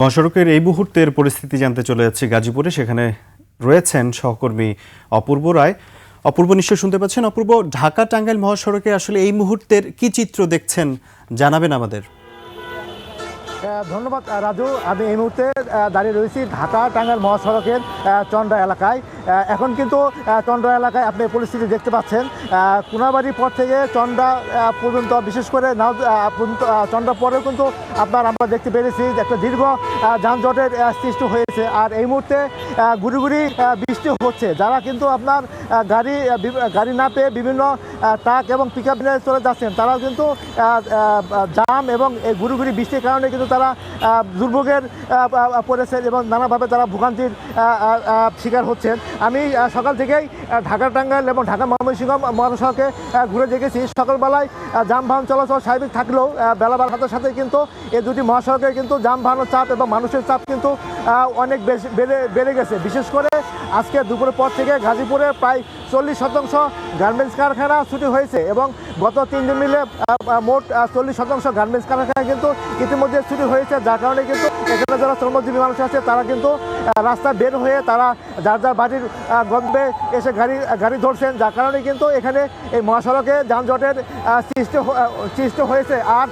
মহাসড়কের এই মুহূর্তের পরিস্থিতি জানতে চলে যাচ্ছে গাজীপুরে। সেখানে রয়েছেন সহকর্মী অপূর্ব রায়। অপূর্ব, নিশ্চয় শুনতে পাচ্ছেন। অপূর্ব, ঢাকা টাঙ্গাইল মহাসড়কে আসলে এই মুহূর্তের কি চিত্র দেখছেন, জানাবেন আমাদের। ধন্যবাদ রাজু। আমি এই মুহূর্তে দাঁড়িয়ে রয়েছি ঢাকা টাঙ্গাইল মহাসড়কের চন্দ্রা এলাকায়। এখন কিন্তু চন্দ্রা এলাকায় আপনি পরিস্থিতি দেখতে পাচ্ছেন। কোনাবাড়ির পর থেকে চন্দ্রা পর্যন্ত, বিশেষ করে নাও পর্যন্ত, চন্দ্রা পরেও কিন্তু আমরা দেখতে পেরেছি যে একটা দীর্ঘ যানজটের সৃষ্টি হয়েছে। আর এই মুহূর্তে গুড়ি গুড়ি বৃষ্টি হচ্ছে। যারা কিন্তু আপনার গাড়ি না পেয়ে বিভিন্ন ট্রাক এবং পিক আপ নিয়ে চলে যাচ্ছেন, তারাও কিন্তু জাম এবং এই গুড়ি গুড়ি বৃষ্টির কারণে কিন্তু তারা দুর্ভোগের পড়েছেন এবং নানাভাবে তারা ভোগান্তির শিকার হচ্ছেন। আমি সকাল থেকেই ঢাকা টাঙ্গাইল এবং ঢাকা ময়মনসিংহ মহাসড়কে ঘুরে দেখেছি। সকালবেলায় যানবাহন চলাচল স্বাভাবিক থাকলেও বেলা বাড়ার সাথে সাথে কিন্তু এই দুটি মহাসড়কে কিন্তু যানবাহনের চাপ এবং মানুষের চাপ কিন্তু অনেক বেড়ে গেছে। বিশেষ করে আজকে দুপুরের পর থেকে গাজীপুরে প্রায় 40% গার্মেন্টস কারখানা ছুটি হয়েছে এবং গত 3 দিন মিলে মোট 40% গার্মেন্টস কারখানা কিন্তু ইতিমধ্যে ছুটি হয়েছে। যার কারণে কিন্তু এখানে যারা শ্রমজীবী মানুষ আছে তারা কিন্তু রাস্তা বের হয়ে তারা যার যার বাড়ির গন্তব্যে এসে গাড়ি ধরছেন। যার কারণে কিন্তু এখানে এই মহাসড়কে যানজটের সৃষ্টি হয়েছে। আর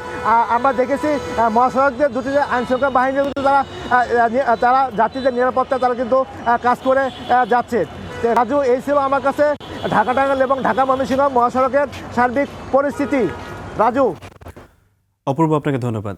আমরা দেখেছি মহাসড়কের দুটি যে আইনশৃঙ্খলা বাহিনী কিন্তু তারা যাত্রীদের নিরাপত্তা তারা কিন্তু কাজ করে যাচ্ছে। রাজু, এই ছিল আমার কাছে ঢাকা টাঙ্গাইল এবং ঢাকা ময়মনসিংহ মহাসড়কের সার্বিক পরিস্থিতি। রাজু। অপূর্ব, আপনাকে ধন্যবাদ।